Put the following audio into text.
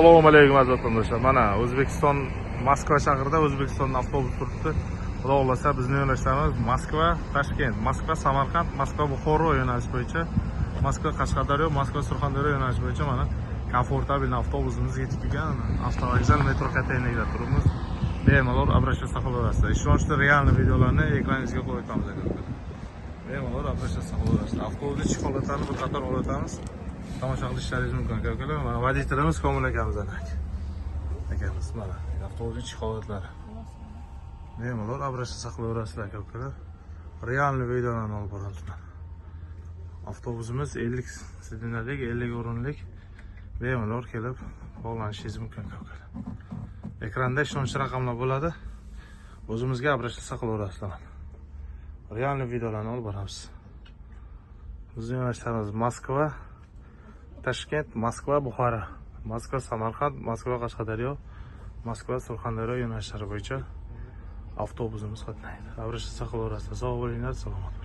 Assalomu alaykum aziz vatandoshlar. Mana O'zbekiston Moskva shahrida O'zbekistondan avtobus turibdi. Xudo xolasa bizning yo'nalishlarimiz Moskva, Toshkent, Moskva, Samarqand, Moskva, Buxoro yo'nalishi bo'yicha, Moskva, Qashqadaryo, Moskva, Surxondaryo yo'nalishi bo'yicha mana komfortabil avtobusimiz yetib kelgan. Avtovokzal metro konteynerida turibmiz. Bemalol обращаться qilaverasizlar. Ishonchli realniy videolarni ekraningizga qo'yib o'tamiz aka. Bemalol обращаться qilaverasizlar. Avtobusning ichki holatlarini bir qator o'rgatamiz. Tomosha qilishlaringiz mumkin aka. Mana vodiylarimiz Komil akamizdan akamiz mana avtobusning ichki holatlari. Bemalol обращаться qilaverasizlar aka. Realniy videolarni olib boramiz. Avtobusimiz 50 sidinalik, 50 o'rinlik. Bemalol kelib bog'lanishingiz mumkin aka. Ekranda ishonchli raqamlar bo'ladi. O'zimizga обращаться qilaverasizlar. Realniy videolarni olib boramiz. Bizning yo'nalishlarimiz Moskva, Toshkent, Moskva, Buxoro, Moskva, Samarqand, Moskva, Qashqadaryo, Moskva, Surxondaryo yo'nalishlari bo'yicha avtobusimiz qatnaydi. Obращаться qilaverasizlar. Sog' bo'linglar, salomat.